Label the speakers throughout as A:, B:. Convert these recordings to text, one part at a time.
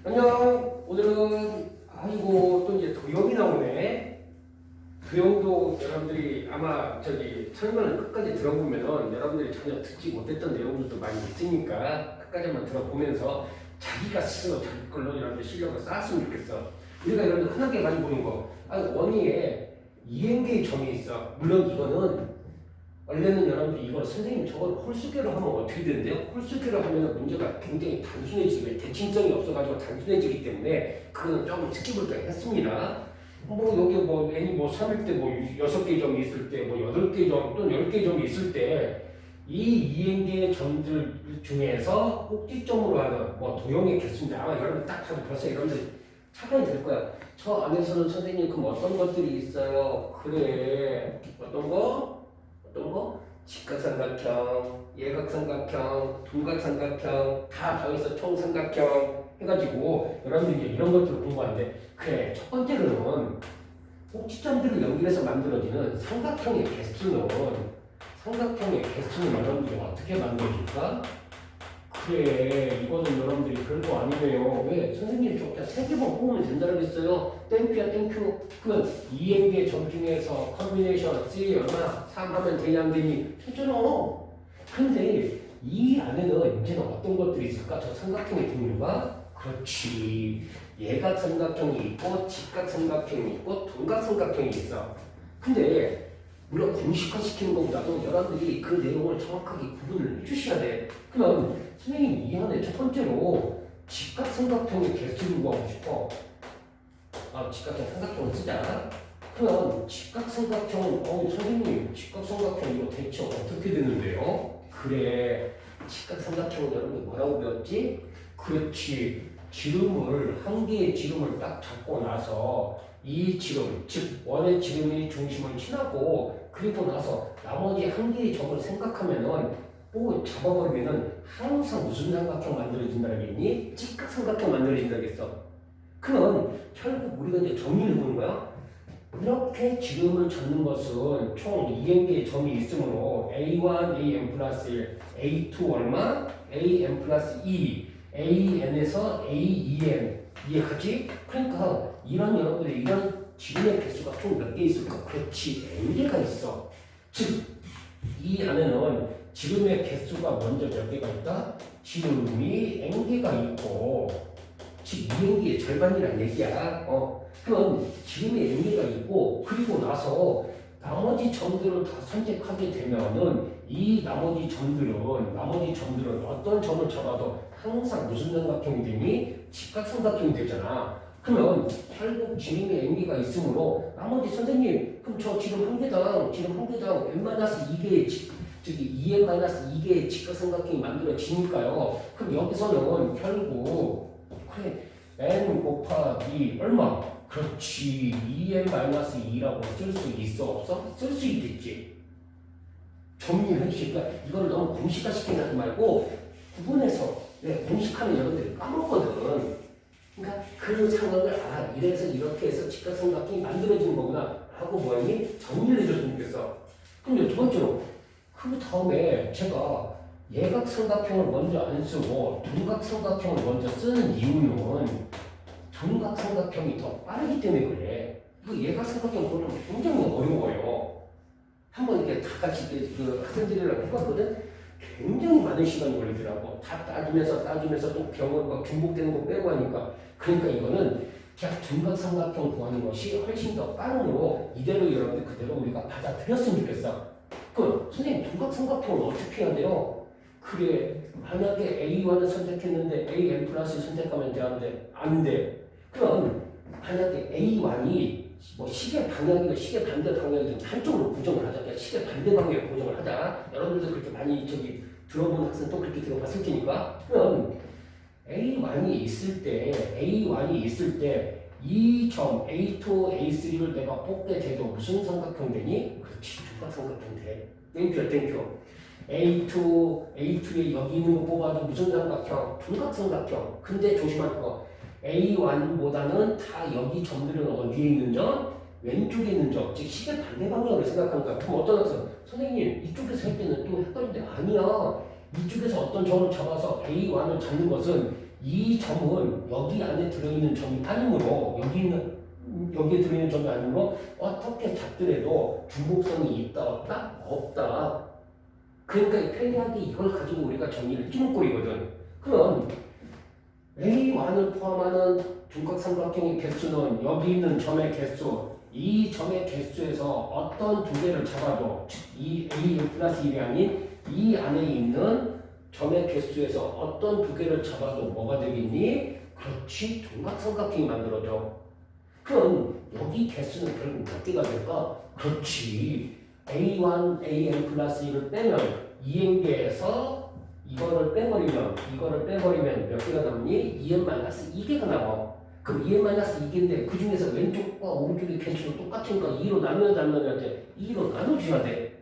A: 안녕. 오늘은 또 이제 도형이 나오네. 도형도 여러분들이 아마 설명을 끝까지 들어보면은 여러분들이 전혀 듣지 못했던 내용들도 많이 있으니까 끝까지 한번 들어보면서 자기가 스스로 자기 걸로 여러분들 실력을 쌓았으면 좋겠어. 우리가 여러분들 흔하게 많이 보는 거, 원위에 이행계의 점이 있어. 물론 이거는 원래는 여러분들이 이걸 선생님 저걸 홀수계로 하면 어떻게 되는데요? 홀수계로 하면 문제가 굉장히 단순해지고 대칭성이 없어가지고 단순해지기 때문에 그거는 조금 스킵을 했습니다. 여기 n이 3일 때 6개 점이 있을 때 8개 점 또는 10개 점이 있을 때 이 이행계의 점들 중에서 꼭지점으로 하는 도형의 개수인데 아마 여러분 딱 봐도 벌써 여러분들 착각이 될 거야. 저 안에서는 선생님 그럼 어떤 것들이 있어요? 그래. 어떤 거? 직각삼각형, 예각삼각형, 둔각삼각형 다 더해서 총삼각형 해가지고 여러분들이 이런 것들을 공부하는데 그래 첫 번째로는 꼭지점들을 연결해서 만들어지는 삼각형의 개수는 여러분들이 어떻게 만들어질까? 그래 이거는 여러분들이 별거 아니네요. 왜? 선생님이 저 3개만 뽑으면 된다고 했어요. 땡큐야 땡큐. 그러면 2행계 점 중에서 컨비네이션 C 얼마? 3 하면 되냐 안 되니? 괜찮아. 근데 이 안에는 이제는 어떤 것들이 있을까? 저 삼각형의 종류가? 그렇지. 예각삼각형이 있고 직각삼각형이 있고 둔각삼각형이 있어. 근데 물론 공식화 시키는 것보다도 여러분들이 그 내용을 정확하게 구분을 해주셔야 돼. 그럼 선생님이 이 안에 첫 번째로 직각삼각형의 개수를 구하고 싶어. 직각형 삼각형을 쓰자. 그럼 직각삼각형은 선생님 직각삼각형 이거 대체 어떻게 되는데요? 그래 직각삼각형은 여러분들 뭐라고 배웠지? 그렇지. 한 개의 지름을 딱 잡고 나서 이 지름, 즉 원의 지름이 중심을 지나고 그리고 나서 나머지 한 개의 점을 생각하면은 잡아버리면은 항상 무슨 삼각형 만들어진다겠니? 직각삼각형 만들어진다겠어. 그러면 결국 우리가 이제 정리를 해보는 거야. 이렇게 지름을 잡는 것은 총 2행계의 점이 있으므로 A1, AN 플러스 1, A2 얼마? AN 플러스 2, AN에서 AEN 이해가지? 그러니까 여러분들이 이런 지름의 개수가 총 몇 개 있을까? 그렇지, n개가 있어. 즉, 이 안에는 지름의 개수가 먼저 몇 개가 있다? 지름이 n개가 있고, 즉 2n개의 절반이란 얘기야. 그럼 지름이 n개가 있고, 그리고 나서 나머지 점들을 다 선택하게 되면은 이 나머지 점들은 어떤 점을 잡아도 항상 무슨 삼각형이 되니? 직각삼각형이 되잖아. 그러면 결국 지름이 n개가 있으므로 나머지 선생님 그럼 저 지름 한 개당 n-2개의 즉 2n-2개의 직각삼각형이 만들어지니까요. 그럼 여기서는 결국 그래 n 곱하기 얼마? 그렇지 2n-2라고 쓸 수 있어 없어? 쓸 수 있겠지. 정리를 해주시니까 이걸 너무 공식화 시키지 말고 구분해서 공식하면 여러분들이 까먹거든. 그러니까 그 상황을 이래서 이렇게 해서 직각삼각형이 만들어지는 거구나 하고 정리를 해줬으면 좋겠어. 그럼 두 번째로 그 다음에 제가 예각삼각형을 먼저 안 쓰고 둔각삼각형을 먼저 쓰는 이유는 둔각삼각형이 더 빠르기 때문에 그래. 그 예각삼각형 보면 굉장히 어려워요. 한번 이렇게 다 같이 그 학생들이랑 해봤거든. 굉장히 많은 시간이 걸리더라고. 다 따지면서 또 병원 중복되는 거 빼고 하니까. 그러니까 이거는 그냥 둔각삼각형 구하는 것이 훨씬 더 빠르므로 이대로 여러분들 그대로 우리가 받아들였으면 좋겠어. 그럼 선생님 둔각삼각형은 어떻게 해야 돼요? 그래 만약에 A1을 선택했는데 AN 플러스 선택하면 되는데 안 돼. 그럼 만약에 A1이 시계 방향이나 시계 반대 방향이든 한쪽으로 고정을 하자. 그냥 시계 반대 방향에 고정을 하자. 여러분들도 그렇게 많이 들어본 학생 또 그렇게 들어봤을 테니까. 그럼 A1이 있을 때 이 점 A2, A3를 내가 뽑게 돼도 무슨 삼각형 되니? 그렇지, 둔각삼각형 돼. 땡큐. A2에 여기 있는 거 뽑아도 무슨 삼각형? 둔각삼각형. 근데 조심할 거. A1보다는 다 여기 점들은 어디에 있는 점? 왼쪽에 있는 점. 즉 시계 반대 방향으로 생각하는 거야. 그럼 어떤 학생? 선생님 이쪽에서 할 때는 또 헷갈린데 아니야. 이쪽에서 어떤 점을 잡아서 A1을 잡는 것은 이 점은 여기 안에 들어있는 점이 아니므로 여기에 들어있는 점이 아니므로 어떻게 잡더라도 중복성이 있다 없다? 없다. 그러니까 편리하게 이걸 가지고 우리가 정의를 찌는 꼴이거든. 그럼 A1을 포함하는 둔각삼각형의 개수는 여기 있는 점의 개수, 이 점의 개수에서 어떤 두 개를 잡아도 이 A 플러스 1이 아닌 이 안에 있는 점의 개수에서 어떤 두 개를 잡아도 뭐가 되겠니? 그렇지, 둔각삼각형이 만들어져. 그럼 여기 개수는 결국 몇 개가 될까? 그렇지, A1, AN 플러스 1을 빼면 2n개에서 이거를 빼버리면 몇 개가 남니? 2n 마이너스 2개가 남아. 그럼 2n 마이너스 2개인데 그 중에서 왼쪽과 오른쪽의 개수가 똑같으니까 2로 나눠야 돼. 2로 나눠줘야 돼.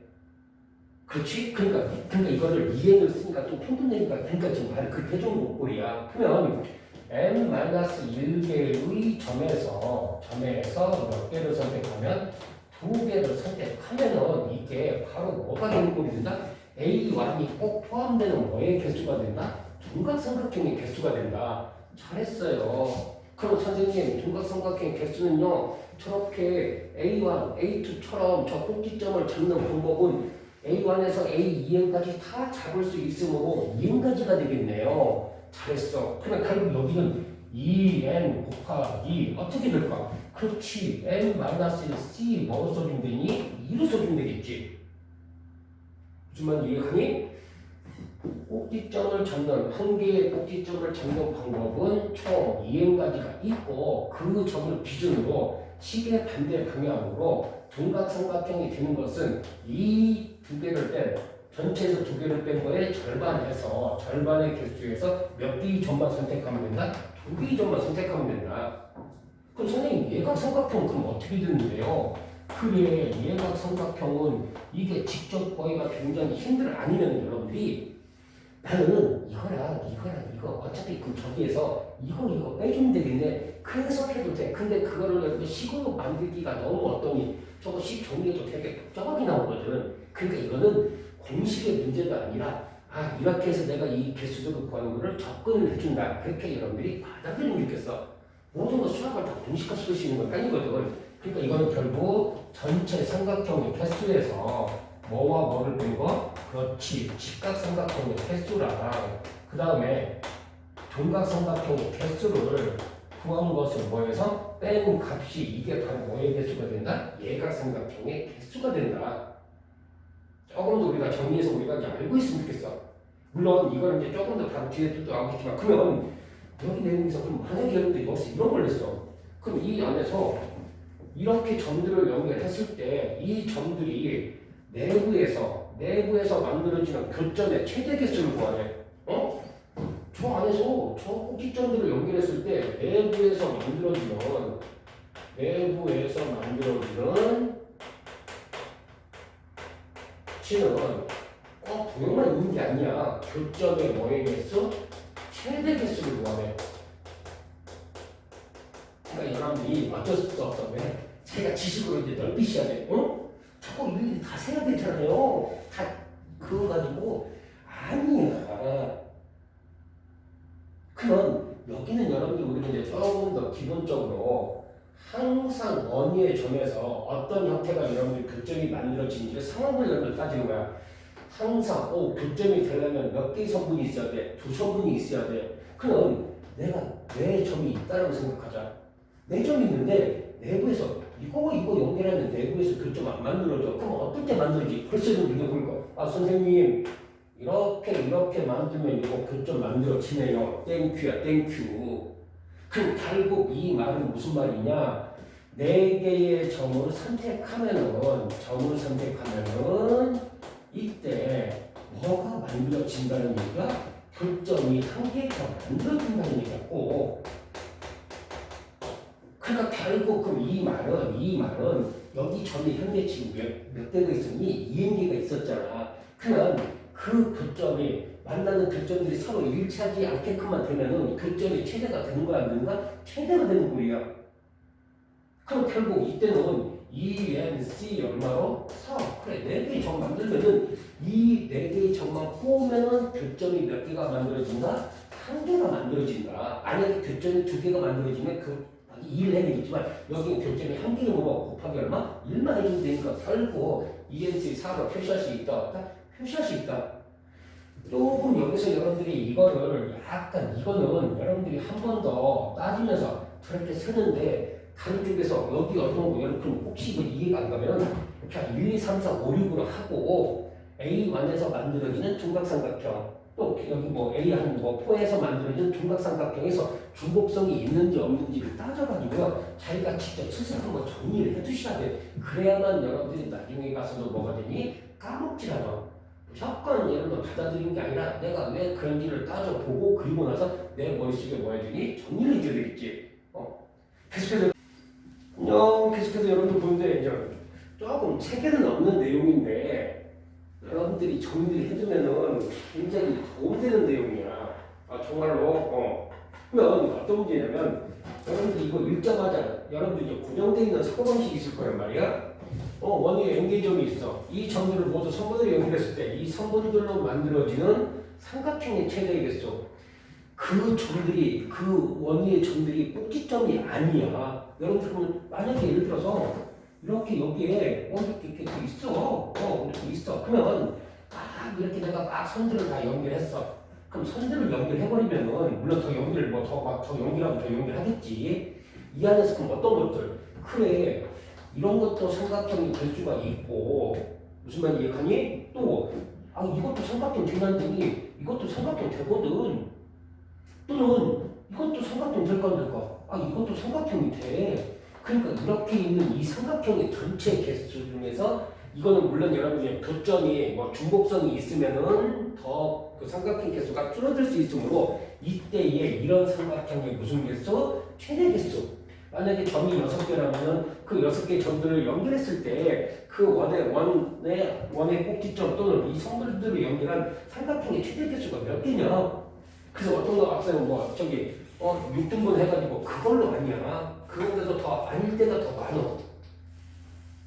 A: 그렇지? 그러니까 이거를 2n을 쓰니까 좀 힘든데니까 그러니까 지금 말을 그렇게 해주는 꼴이야. 그러면 n 마이너스 1개의 점에서 몇 개를 선택하면 두 개를 선택하면은 이게 바로 뭐가 되는 꼴이 된다? A1이 꼭 포함되는 뭐의 개수가 된다? 둔각삼각형의 개수가 된다. 잘했어요. 그럼 선생님, 둔각삼각형의 개수는요, 저렇게 A1, A2처럼 저 꼭지점을 잡는 방법은 A1에서 A2n까지 다 잡을 수 있으므로 2n까지가 되겠네요. 잘했어. 그러면 결국 여기는 2n 곱하기 어떻게 될까? 그렇지, n-c 뭐로 써주면 되니? 2로 써주면 되겠지. 무슨 말 이해하니? 꼭지점을 잡는 한 개의 꼭지점을 잡는 방법은 총 2n가지가 있고 그 점을 기준으로 시계 반대 방향으로 둔각삼각형이 되는 것은 이 두 개를 뺀 전체에서 두 개를 뺀 거에 절반의 개수에서 몇 개의 점만 선택하면 된다? 두 개의 점만 선택하면 된다. 그럼 선생님, 예각삼각형은 그럼 어떻게 되는데요? 그래, 예각삼각형은 이게 직접 구하기가 굉장히 힘들어. 아니면 여러분들이 나는 이거 어차피 그 저기에서 이거 빼주면 되겠네. 그래서 해도 돼. 근데 그거를 여러분 식으로 만들기가 너무 어떠니 저거 식 정리해도 되게 복잡하게 나오거든. 그러니까 이거는 공식의 문제가 아니라 이렇게 해서 내가 이 개수적으로 구하는 거를 접근을 해준다. 그렇게 여러분들이 받아들이면 좋겠어. 모든 거 수학을 다 공식화 시킬 수 있는 건 아니거든. 그러니까 이거는 결국 전체 삼각형의 개수에서 뭐와 뭐를 뺀 거? 그렇지, 직각삼각형의 개수랑 그 다음에 둔각삼각형의 개수를 구한 것은 뭐에서? 뺀 값이 이게 바로 뭐의 개수가 된다? 예각삼각형의 개수가 된다. 조금 더 우리가 정리해서 우리가 이제 알고 있으면 좋겠어. 물론 이걸 이제 조금 더 바로 뒤에 또 나오겠지만, 그러면 여기 내용에서 그럼 만약에 여러분들이 여기서 이런 걸 냈어. 그럼 이 안에서 이렇게 점들을 연결했을 때 이 점들이 내부에서 만들어지는 교점의 최대 개수를 구하래. 저 안에서 저 꼭지점들을 연결했을 때 내부에서 만들어지는 치는 꼭 도형만 있는 게 아니야. 교점의 뭐의 개수? 최대 개수를 구하래. 그러니까 여러분들이 어쩔 수 없어. 왜? 자기가 지식으로 이제 넓히셔야 돼. 자꾸 일일이 다 세야 되잖아요. 다 그거 가지고 아니야. 그럼 여기는 여러분들 우리가 이제 조금 더 기본적으로 항상 원위의 점에서 어떤 형태가 여러분들 교점이 만들어지는지 상황을 여러분들 따지는 거야. 항상 교점이 되려면 몇 개의 성분이 있어야 돼? 두 성분이 있어야 돼. 그럼 내가 내 점이 있다라고 생각하자. 내 점이 있는데 내부에서 이거 연결하면 내부에서 교점 안 만들어져. 그럼 어떨 때 만들지? 벌써 좀 읽어보니까 선생님 이렇게 만들면 이거 교점 만들어지네요. 땡큐야 땡큐. 그럼 결국 이 말은 무슨 말이냐? 네 개의 점을 선택하면은 이때 뭐가 만들어진다는 얘기가 교점이 한 개가 만들어진다는 얘기고. 그러니까 결국 그럼 이 말은 여기 점이 현재 지금 몇 개가 있으니 2n개가 있었잖아. 그러면 그 교점이 만나는 교점들이 서로 일치하지 않게끔만 되면은 교점이 최대가 되는 거야, 안 되는 거야? 최대가 되는 거야. 그럼 결국 이때는 2nc 얼마로? 4. 그래, 4개의 점 만들면은 이 4개의 점만 뽑으면은 교점이 몇 개가 만들어진다? 한 개가 만들어진다. 만약에 교점이 두 개가 만들어지면 그 2를 해야겠지만 여기 교점이 한 개를 보고 곱하기 얼마? 1만 해주면 되니까 결국 ENC 4로 표시할 수 있다 없다? 표시할 수 있다. 조금 여기서 여러분들이 이거를 약간 이거는 여러분들이 한 번 더 따지면서 저렇게 쓰는데 다른 쪽에서 여기 어떤 거 여러분 혹시 이거 이해가 안 가면 그냥 1, 2, 3, 4, 5, 6으로 하고 A1에서 만들어지는 중각삼각형 또 여기 뭐 A1 뭐 4에서 만들어진 중각삼각형에서 중복성이 있는지 없는지를 따져가지고요 자기가 직접 스스로 한번 정리를 해두셔야 돼. 그래야만 여러분들이 나중에 가서도 뭐가 되니 까먹질 않아. 무조건 여러분 받아들이는 게 아니라 내가 왜 그런지를 따져보고 그리고 나서 내 머릿속에 뭐 해야 되니 정리를 해줘야 되겠지. 계속해서 안녕. 계속해서 여러분들 보는데 이제 조금 체계는 없는 내용인데 여러분들이 정리를 해두면은 굉장히 도움되는 내용이야. 정말로. 그러면 어떤 문제냐면 여러분들 이거 읽자마자 여러분들 이제 고정되어 있는 사고방식이 있을 거란 말이야. 원의 N개점이 있어. 이 점들을 모두 선분으로 연결했을 때 이 선분들로 만들어지는 삼각형의 체제이겠어. 그 점들이 그 원위의 점들이 꼭지점이 아니야. 여러분들 그러면 만약에 예를 들어서 이렇게 여기에 이렇게 있어. 이렇게 있어. 그러면 막 이렇게 내가 막 선들을 다 연결했어. 그럼 선들을 연결해버리면은 물론 더 연결 더 연결하면 더 연결하겠지. 이 안에서 그럼 어떤 것들? 그래. 이런 것도 삼각형이 될 수가 있고 무슨 말인지 이해가니? 또 이것도 삼각형 되는데 이것도 삼각형 되거든. 또는 이것도 삼각형 될까 안 될까? 이것도 삼각형이 돼. 그러니까 이렇게 있는 이 삼각형의 전체 개수 중에서 이거는 물론 여러분이 교점이 뭐 중복성이 있으면은 더 그 삼각형 개수가 줄어들 수 있으므로 이때에 이런 삼각형의 무슨 개수? 최대 개수. 만약에 점이 6개라면 그 6개 점들을 연결했을 때 그 원의 꼭지점 또는 이 선분들을 연결한 삼각형의 최대 개수가 몇 개냐? 그래서 어떤 거 앞서는 6등분 해가지고 그걸로 아니야. 그거보다도 더 아닐 때가 더 많아.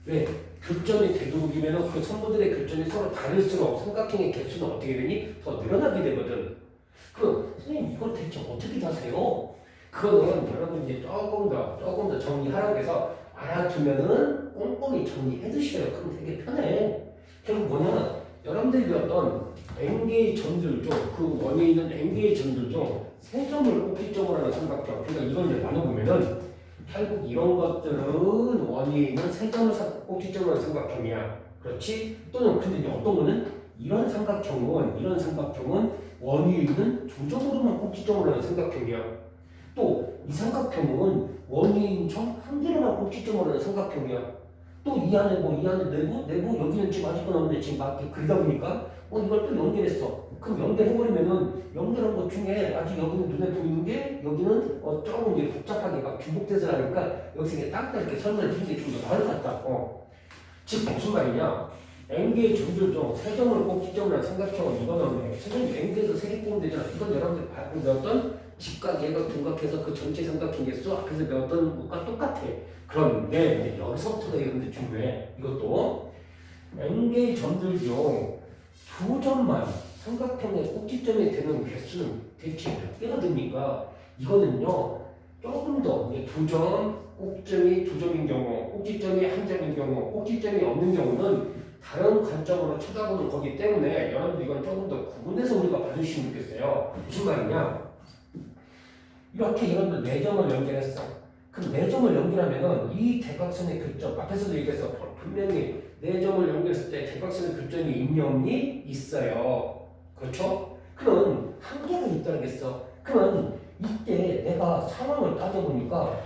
A: 왜? 교점이 되도록이면 그 선분들의 교점이 서로 다를수록 삼각형의 개수는 어떻게 되니? 더 늘어나게 되거든. 그럼 선생님 이걸 대체 어떻게 하세요? 그거는 여러분 이제 조금 더 정리하라고 해서 알아두면은 꼼꼼히 정리해 두셔요. 그럼 되게 편해. 결국 뭐냐? 여러분들이 어떤 n개의 점들 중 그 원에 있는 n개의 점들 중 세 점을 꼭지점으로 하는 삼각형. 그러니까 이걸 이제 나눠보면은 결국 이런 것들은 원에 있는 세 점을 꼭지점으로 하는 삼각형이야. 그렇지? 또는 근데 이제 어떤 거는 이런 삼각형은 원에 있는 두 점으로만 꼭지점으로 하는 삼각형이야. 또 이 삼각형은 원에 있는 점 한 개로만 꼭지점으로 하는 삼각형이야. 또 이 안에 내부 여기는 지금 아직도 없는데 지금 막 그리다 보니까 이걸 또 연결했어. 그럼 연결해버리면은 연결한 것 중에 아직 여기는 눈에 보이는 게 여기는 조금 이제 복잡하게 막 중복돼서 하니까 여기서 이제 딱 이렇게 설명을 주는 게 좀 더 나을 것 같다. 즉 무슨 말이냐? n개의 점들 중 세 점을 꼭지점으로 한 삼각형은 이거는 선생님 n개에서 세 개 뽑으면 되잖아. 이건 여러분들 배웠던 직각, 예각, 둔각해서 그 전체 삼각형 개수 앞에서 배웠던 것과 똑같아. 그런데 이제 여기서부터가 여러분들 중요해. 이것도 n개의 점들 중 두 점만 삼각형의 꼭지점이 되는 개수는 대체 몇 개가 됩니까? 이거는요 조금 더 두 점, 꼭지점이 두 점인 경우, 꼭지점이 한 점인 경우, 꼭지점이 없는 경우는 다른 관점으로 쳐다보는 거기 때문에 여러분들 이건 조금 더 구분해서 우리가 봐주시면 좋겠어요. 무슨 말이냐? 이렇게 여러분들 네 점을 연결했어. 그럼 네 점을 연결하면은 이 대각선의 교점 앞에서도 얘기했어. 분명히 네 점을 연결했을 때 대각선의 교점이 있니 없니? 있어요. 그렇죠? 그럼 한계가 있다겠어. 그러면 이때 내가 상황을 따져보니까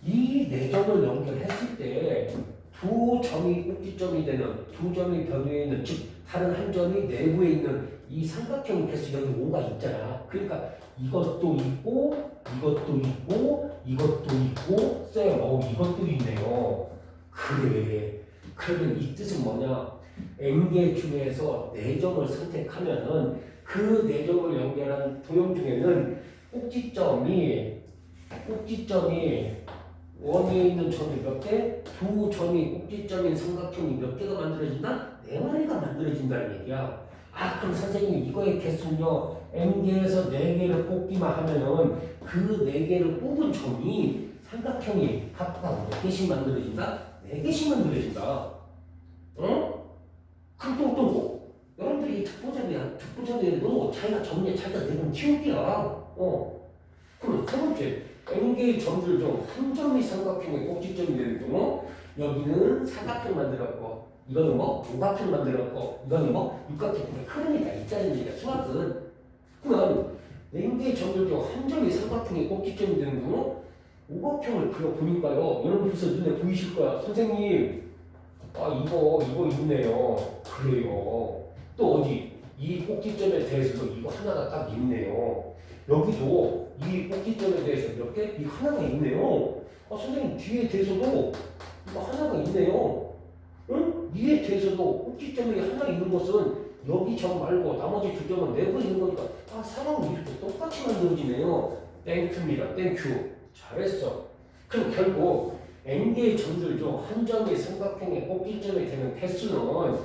A: 이 네 점을 연결했을 때 두 점이 꼭지점이 되는 두 점이 변위에 있는 즉 다른 한 점이 내부에 있는 이 삼각형 개수 여기 5가 있잖아. 그러니까 이것도 있고 이것도 있고 이것도 있고 쌤 이것도 있네요. 그래. 그러면 이 뜻은 뭐냐? n개 중에서 4점을 선택하면은 그 4점을 연결한 도형 중에는 꼭지점이 원에 있는 점이 몇 개? 두 점이 꼭지점인 삼각형이 몇 개가 만들어진다? 4마리가 만들어진다는 얘기야. 아, 그럼 선생님 이거의 개수는요, n개에서 4개를 뽑기만 하면은 그 4개를 뽑은 점이 삼각형이 각각 몇 개씩 만들어진다? 4개씩 만들어진다. 어? 그럼 또 뭐? 여러분들이 특보자들도 자기가 정리해 자기가 내면 키울게야. 그럼 세 번째, n개의 점들 중 한 점이 삼각형의 꼭지점이 되는 경우 여기는 사각형 만들었고 이거는 뭐 오각형 만들었고 이거는 뭐 육각형. 그러니까 있다는 얘기야 수학은. 그러면 n개의 점들 중 한 점이 삼각형의 꼭지점이 되는 경우 오각형을 그려보니까요 여러분께서 눈에 보이실 거야. 선생님 아 이거 있네요. 그래요. 또 어디 이 꼭지점에 대해서도 이거 하나가 딱 있네요. 여기도 이 꼭지점에 대해서 몇 개? 이 하나가 있네요. 아 선생님 뒤에 대해서도 이거 하나가 있네요. 응? 이에 대해서도 꼭지점이 하나 있는 것은 여기 점 말고 나머지 두 점은 내부 있는 거니까 아 상황이 이렇게 똑같이 만들어지네요. 땡큐입니다. 땡큐. 잘했어. 그럼 결국 n개의 점들 중 한 점이 삼각형의 꼭지점이 되는 개수는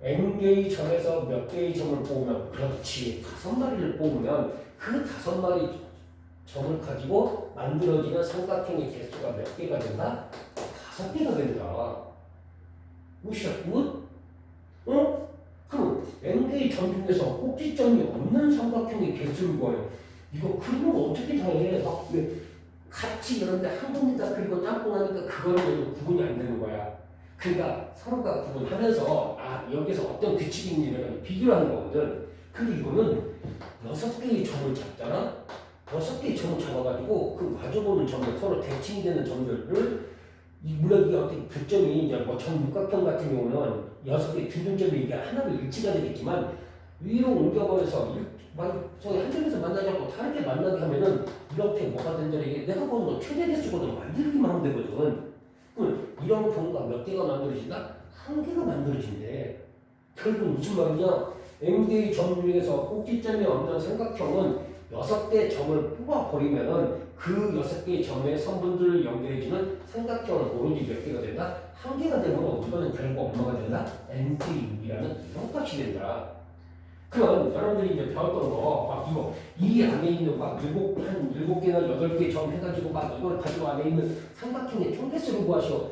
A: n개의 점에서 몇 개의 점을 뽑으면 그렇지 5마리를 뽑으면 그 5마리 점을 가지고 만들어지는 삼각형의 개수가 몇 개가 된다? 5개가 된다. 무시야 굿? 어? 그럼 n개의 점 중에서 꼭지점이 없는 삼각형의 개수를 구해요. 이거 그리고 어떻게 다 해? 막 왜 같이 이런데 한 군데다 그리고 짬뽕하니까 그거는 구분이 안 되는 거야. 그러니까 서로가 구분하면서 아 여기서 어떤 규칙인지를 비교를 하는 거거든. 근데 이거는 6개의 점을 잡잖아. 6개의 점을 잡아가지고 그 마주보는 점들 서로 대칭이 되는 점들을 물론 이게 어떻게 교점이 이제 뭐 정육각형 같은 경우는 6개 중점점이 이게 하나로 일치가 되겠지만 위로 옮겨버려서 저희 한 점에서 만나지 않고 다르게 만나게 하면은 이렇게 뭐가 된다는 게 내가 보는 거 최대 개수거든 만들기만 하면 되거든. 그럼 이런 경우가 몇 개가 만들어진다? 한 개가 만들어진대. 결국 무슨 말이냐? n개의 점 중에서 꼭지점이 없는 삼각형은 6개 점을 뽑아버리면은 그 6개의 점의 선분들을 연결해주는 삼각형은 오로지 몇 개가 된다? 한 개가 되면 이거는 결국 얼마가 된다? nc6이라는 이런 값이 된다. 그럼 여러분들이 이제 배웠던 거 막 이거 이 안에 있는 막 7개나 8개 점 해가지고 막 이걸 가지고 안에 있는 삼각형의 총개수를 구하셔.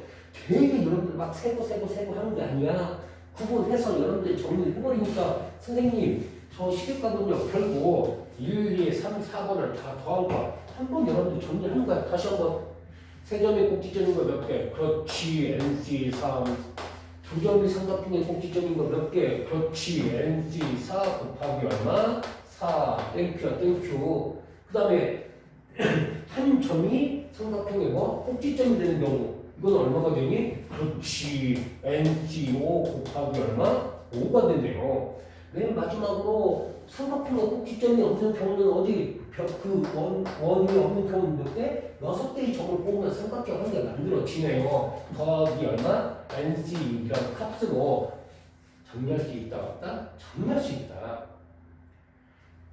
A: 되게 여러분들 막 세고 하는 게 아니야. 구분해서 여러분들이 정리를 해버리니까 선생님 저 시계값은요 결국 1, 2, 3, 4번을 다 더한 거 한 번 여러분들이 정리하는 거야. 다시 한번 세 점의 꼭지점인 거 몇 개? 그렇지 NC 3. 두 점이 삼각형의 꼭지점인 거 몇 개? 그렇지 NC 4 곱하기 얼마? 4 땡큐야 땡큐. 그 다음에 한 점이 삼각형의 뭐? 꼭지점이 되는 경우 이건 얼마가 되니? 그렇지 NC 5 곱하기 얼마? 5가 된대요. 맨 마지막으로 삼각형의 꼭지점이 없는 경우는 어디? 원이 없는 경우는 몇 개? 6개의 점을 뽑으면 삼각형 한 개 만들어지네요. 더하기 얼마? NC6이라는 값으로 정리할 수 있다 없다? 정리할 수 있다.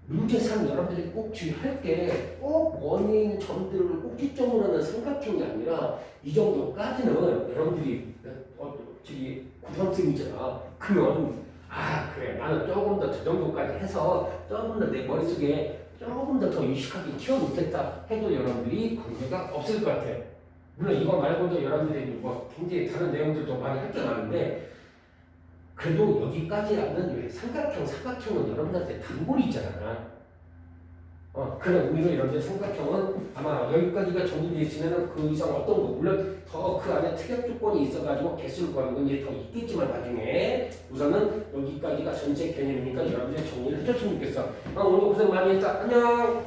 A: 문제상 여러분들이 꼭 주의할 게 꼭 원에 있는 점들을 꼭지점으로 하는 삼각형이 아니라 이 정도까지는 여러분들이 저기 고등학생이잖아. 그러면 아 그래 나는 조금 더 저 정도까지 해서 조금 더 내 머릿속에 조금 더 유식하게 키워놓겠다 해도 여러분들이 관계가 없을 것 같아. 물론 이거 말고도 여러분들이 뭐 굉장히 다른 내용들도 많이 할 줄 아는데 그래도 여기까지 하는 왜 삼각형은 여러분들한테 단골이 있잖아. 그런 의미로 여러분들 삼각형은 아마 여기까지가 정리되어 있으면 그 이상 어떤 거 물론 더 그 안에 특약 조건이 있어가지고 개수를 구하는 건 이제 더 있겠지만 나중에 우선은 여기까지가 전체 개념이니까 여러분들이 정리를 해줬으면 좋겠어. 오늘 고생 많이 했다. 안녕.